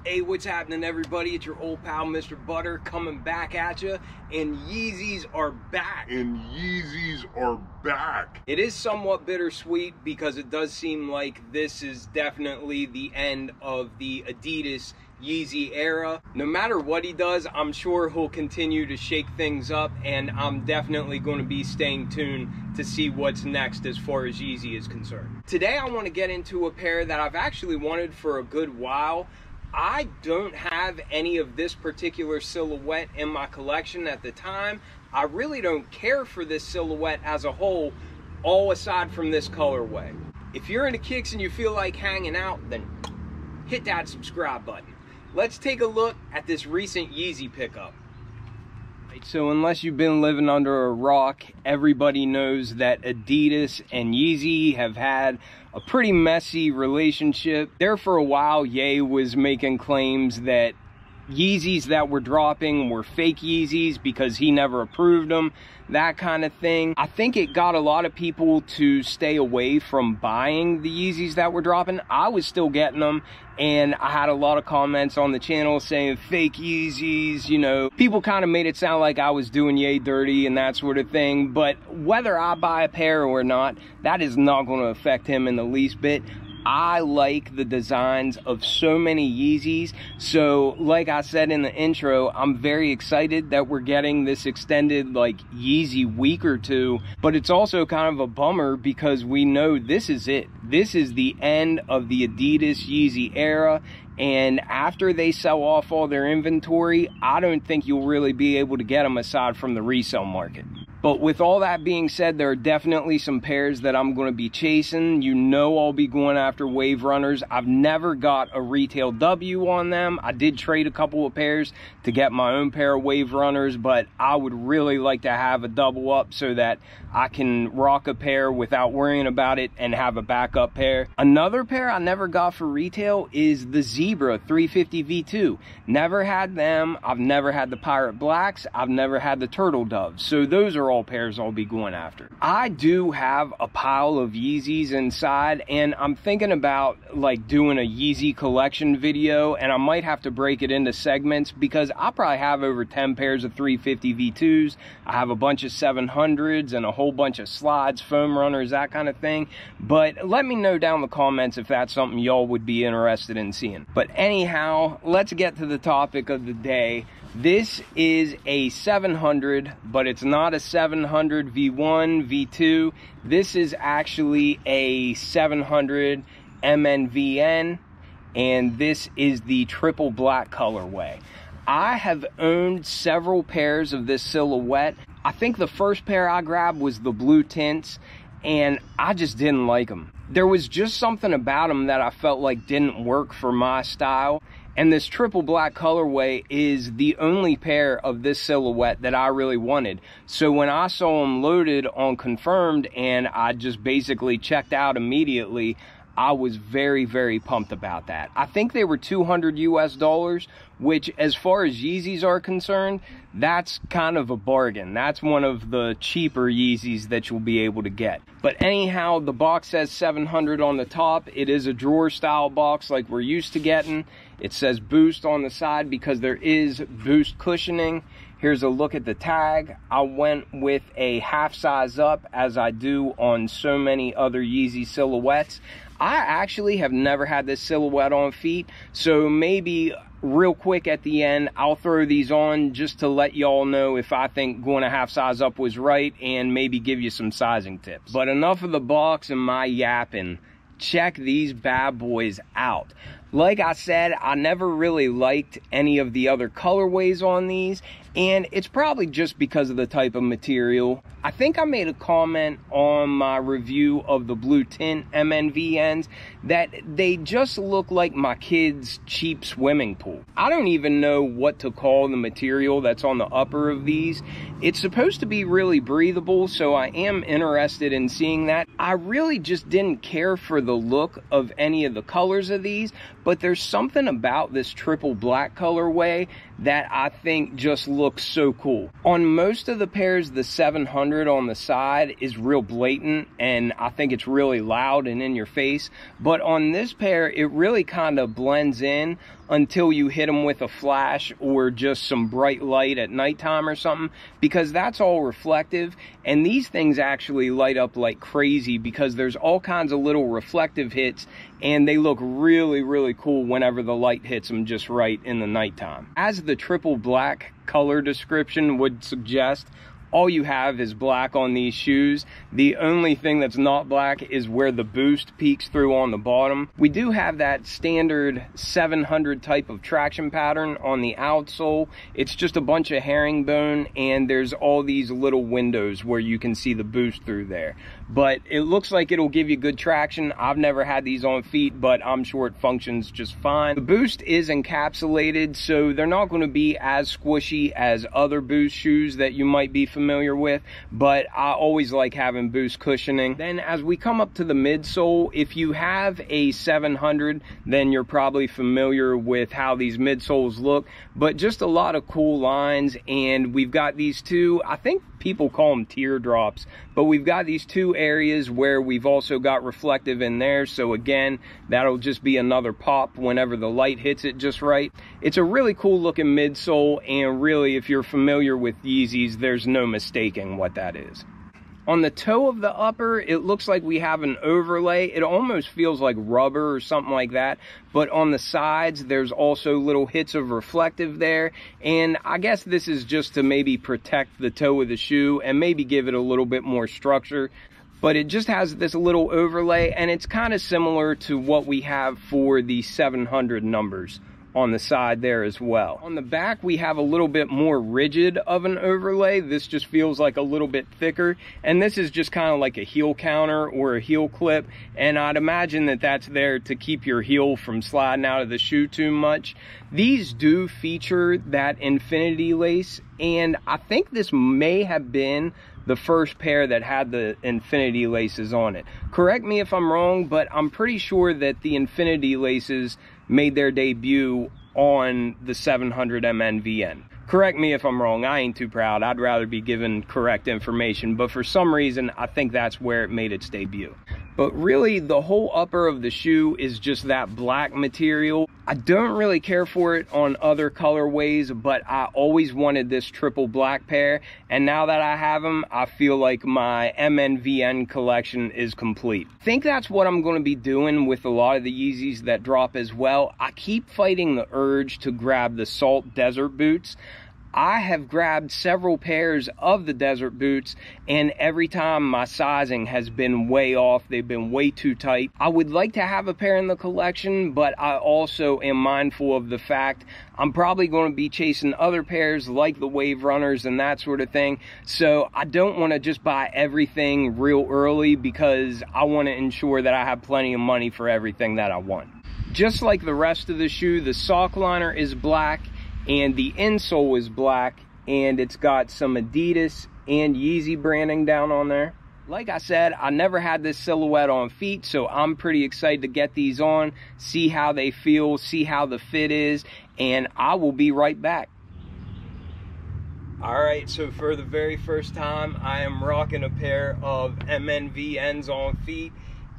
Hey, what's happening, everybody? It's your old pal, Mr. Butter, coming back at you, and Yeezys are back. It is somewhat bittersweet because it does seem like this is definitely the end of the Adidas Yeezy era. No matter what he does, I'm sure he'll continue to shake things up, and I'm definitely going to be staying tuned to see what's next as far as Yeezy is concerned. Today, I want to get into a pair that I've actually wanted for a good while. I don't have any of this particular silhouette in my collection at the time. I really don't care for this silhouette as a whole, all aside from this colorway. If you're into kicks and you feel like hanging out, then hit that subscribe button. Let's take a look at this recent Yeezy pickup. So unless you've been living under a rock, everybody knows that Adidas and Yeezy have had a pretty messy relationship. There for a while, Ye was making claims that Yeezys that were dropping were fake Yeezys because he never approved them, that kind of thing. I think it got a lot of people to stay away from buying the Yeezys that were dropping. I was still getting them, and I had a lot of comments on the channel saying fake Yeezys, you know. People kind of made it sound like I was doing Ye dirty and that sort of thing, but whether I buy a pair or not, that is not going to affect him in the least bit. I like the designs of so many Yeezys, so like I said in the intro, I'm very excited that we're getting this extended like Yeezy week or two, but it's also kind of a bummer because we know this is it. This is the end of the Adidas Yeezy era, and after they sell off all their inventory, I don't think you'll really be able to get them aside from the resale market. But with all that being said, there are definitely some pairs that I'm going to be chasing. You know I'll be going after Wave Runners. I've never got a retail W on them. I did trade a couple of pairs to get my own pair of Wave Runners, but I would really like to have a double up so that I can rock a pair without worrying about it and have a backup pair. Another pair I never got for retail is the Zebra 350 V2. Never had them. I've never had the Pirate Blacks. I've never had the Turtle Doves. So those are all pairs I'll be going after. I do have a pile of Yeezys inside, and I'm thinking about like doing a Yeezy collection video, and I might have to break it into segments because I probably have over 10 pairs of 350 V2s. I have a bunch of 700s and a whole bunch of slides, foam runners, that kind of thing. But let me know down in the comments if that's something y'all would be interested in seeing. But anyhow, let's get to the topic of the day. This is a 700, but it's not a 700 V1, V2. This is actually a 700 MNVN, and this is the triple black colorway. I have owned several pairs of this silhouette. I think the first pair I grabbed was the blue tints, and I just didn't like them. There was just something about them that I felt like didn't work for my style. And this triple black colorway is the only pair of this silhouette that I really wanted. So when I saw them loaded on Confirmed and I just basically checked out immediately, I was very, very pumped about that. I think they were $200 US, which as far as Yeezys are concerned, that's kind of a bargain. That's one of the cheaper Yeezys that you'll be able to get. But anyhow, the box says 700 on the top. It is a drawer style box like we're used to getting. It says Boost on the side because there is Boost cushioning. Here's a look at the tag. I went with a half size up as I do on so many other Yeezy silhouettes. I actually have never had this silhouette on feet, so maybe real quick at the end, I'll throw these on just to let y'all know if I think going a half size up was right and maybe give you some sizing tips. But enough of the box and my yapping. Check these bad boys out. Like I said, I never really liked any of the other colorways on these, and it's probably just because of the type of material. I think I made a comment on my review of the blue tint MNVNs that they just look like my kid's cheap swimming pool. I don't even know what to call the material that's on the upper of these. It's supposed to be really breathable, so I am interested in seeing that. I really just didn't care for the look of any of the colors of these, but there's something about this triple black colorway that I think just looks so cool. On most of the pairs, the 700 on the side is real blatant, and I think it's really loud and in your face. But on this pair, it really kind of blends in until you hit them with a flash or just some bright light at nighttime or something, because that's all reflective. And these things actually light up like crazy because there's all kinds of little reflective hits, and they look really, really cool whenever the light hits them just right in the nighttime. As the triple black color description would suggest, all you have is black on these shoes. The only thing that's not black is where the boost peeks through on the bottom. We do have that standard 700 type of traction pattern on the outsole. It's just a bunch of herringbone, and there's all these little windows where you can see the boost through there. But it looks like it'll give you good traction. I've never had these on feet, but I'm sure it functions just fine. The boost is encapsulated, so they're not going to be as squishy as other boost shoes that you might be familiar with, but I always like having boost cushioning. Then as we come up to the midsole, if you have a 700, then you're probably familiar with how these midsoles look, but just a lot of cool lines. And we've got these two, I think people call them teardrops, but we've got these two areas where we've also got reflective in there. So again, that'll just be another pop whenever the light hits it just right. It's a really cool looking midsole, and really, if you're familiar with Yeezys, there's no mistaking what that is. On the toe of the upper, it looks like we have an overlay. It almost feels like rubber or something like that. But on the sides, there's also little hits of reflective there. And I guess this is just to maybe protect the toe of the shoe and maybe give it a little bit more structure. But it just has this little overlay, and it's kind of similar to what we have for the 700 numbers on the side there as well. On the back, we have a little bit more rigid of an overlay. This just feels like a little bit thicker, and this is just kind of like a heel counter or a heel clip, and I'd imagine that that's there to keep your heel from sliding out of the shoe too much. These do feature that infinity lace, and I think this may have been the first pair that had the infinity laces on it. Correct me if I'm wrong, but I'm pretty sure that the infinity laces made their debut on the 700 MNVN. Correct me if I'm wrong, I ain't too proud. I'd rather be given correct information, but for some reason, I think that's where it made its debut. But really, the whole upper of the shoe is just that black material. I don't really care for it on other colorways, but I always wanted this triple black pair, and now that I have them, I feel like my MNVN collection is complete. I think that's what I'm going to be doing with a lot of the Yeezys that drop as well. I keep fighting the urge to grab the Salt Desert boots. I have grabbed several pairs of the desert boots, and every time my sizing has been way off. They've been way too tight. I would like to have a pair in the collection, but I also am mindful of the fact I'm probably going to be chasing other pairs like the Wave Runners and that sort of thing. So I don't want to just buy everything real early, because I want to ensure that I have plenty of money for everything that I want. Just like the rest of the shoe, the sock liner is black, and the insole is black, and it's got some Adidas and Yeezy branding down on there. Like I said, I never had this silhouette on feet, so I'm pretty excited to get these on, see how they feel, see how the fit is, and I will be right back. Alright, so for the very first time, I am rocking a pair of MNVNs on feet,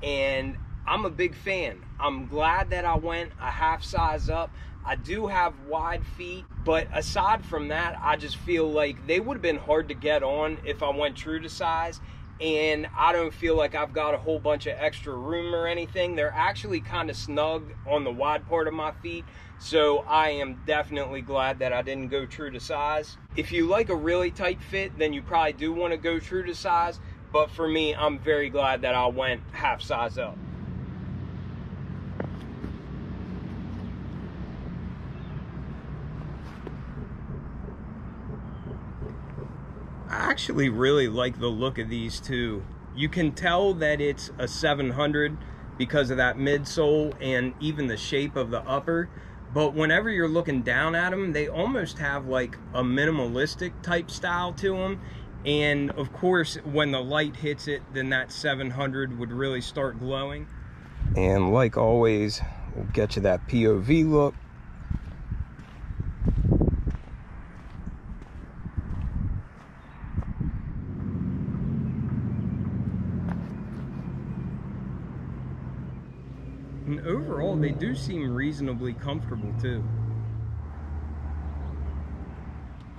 and I'm a big fan. I'm glad that I went a half size up. I do have wide feet, but aside from that, I just feel like they would have been hard to get on if I went true to size, and I don't feel like I've got a whole bunch of extra room or anything. They're actually kind of snug on the wide part of my feet, so I am definitely glad that I didn't go true to size. If you like a really tight fit, then you probably do want to go true to size, but for me, I'm very glad that I went half size up. I actually really like the look of these two. You can tell that it's a 700 because of that midsole and even the shape of the upper, but whenever you're looking down at them, they almost have like a minimalistic type style to them. And of course, when the light hits it, then that 700 would really start glowing. And like always, we'll get you that POV look. and overall they do seem reasonably comfortable too.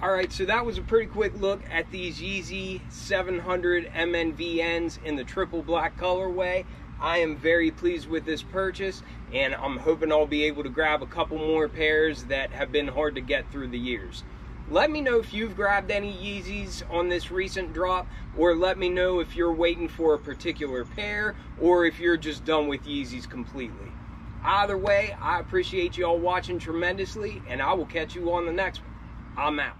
Alright, so that was a pretty quick look at these Yeezy 700 MNVNs in the triple black colorway. I am very pleased with this purchase, and I'm hoping I'll be able to grab a couple more pairs that have been hard to get through the years. Let me know if you've grabbed any Yeezys on this recent drop, or let me know if you're waiting for a particular pair, or if you're just done with Yeezys completely. Either way, I appreciate you all watching tremendously, and I will catch you on the next one. I'm out.